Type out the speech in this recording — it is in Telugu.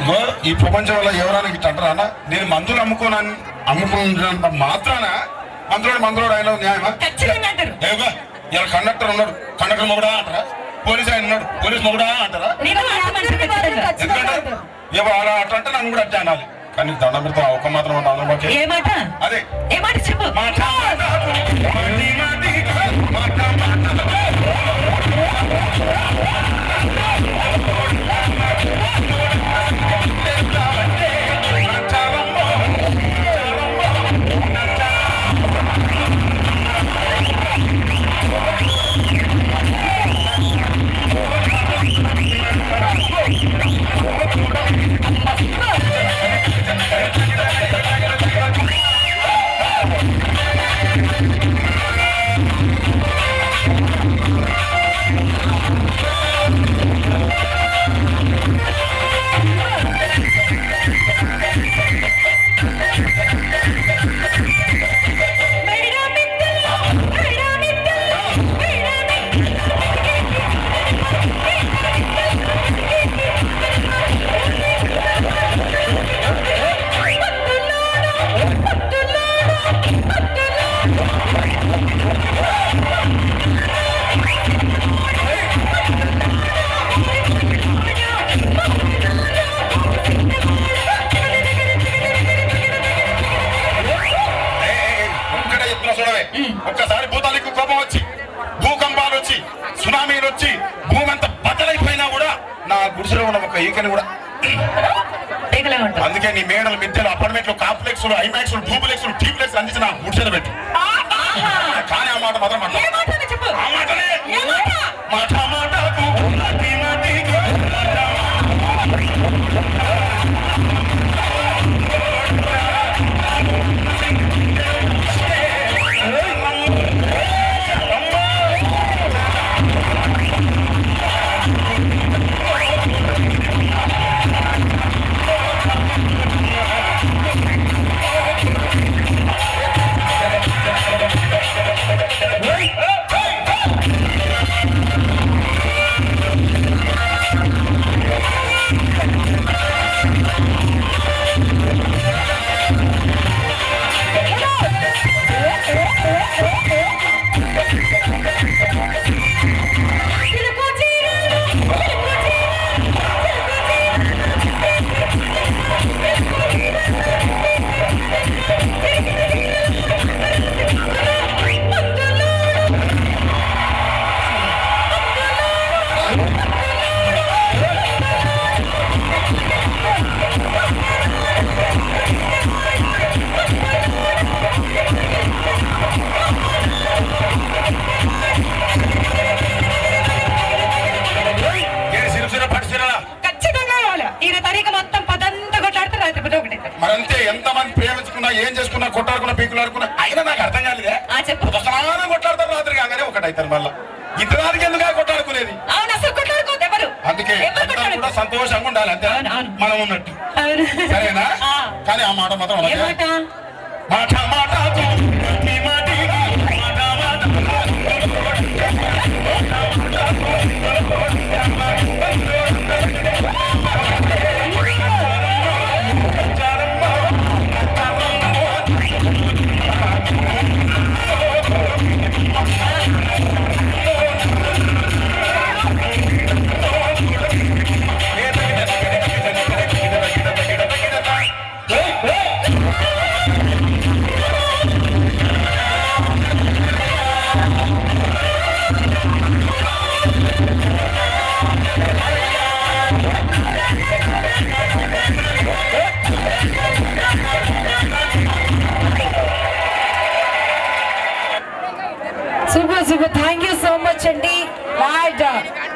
ఇగో ఈ ప్రపంచంలో ఎవరైనా ఇట్లా అంటారా అన్న? నేను మందులు అమ్ముకున్నంత మాత్రాన మందులోడు ఆయన న్యాయమా? ఏవో ఇలా కండక్టర్ ఉన్నాడు, కండక్టర్ మొగుడా అంటారా? పోలీస్ ఆయన ఉన్నాడు, పోలీస్ మొగుడా అంటారా? ఎందుకంటే ఏవో అలా అట్లా అంటే నన్ను కూడా అట్లా అనాలి. కానీ దండం పెడతా ఒక మాత్రం అదే చెప్పు. ఒక్కసారి భూతానికి కోపం వచ్చి, భూకంపాలు వచ్చి, సునామీలు వచ్చి, భూమి అంతా బద్దలైపోయినా కూడా నా గుడిసెలో ఉన్న ఒక ఈకని కూడా అందుకే నీ మేడలు, మిద్దెలు, అపార్ట్మెంట్లు, కాంప్లెక్స్లు, ఐమాక్స్లు, డూప్లెక్స్లు, టీప్లెక్స్ అందించి నా గుడిసెలు పెట్టు. కానీ ఆ మాట మాత్రం ఆ మాటనే మాట మాటకు మరంతే. ఎంతమంది ప్రేమించుకున్నా, ఏం చేసుకున్నా, కొట్టాడుకున్నా, పీకులాడుకున్నా అయినా నాకు అర్థం కాలేదే. సమానం కొట్లాడతారు, రాత్రి కాగానే ఒకటైతారు. మళ్ళా ఇద్దరానికి ఎందుకు కొట్టాడుకునేది? అందుకే కూడా సంతోషంగా ఉండాలి, అంతే మనం ఉన్నట్టు. సరేనా? కానీ ఆ మాట మాత్రం మాట మాట Super. Thank you so much, Andy. Right.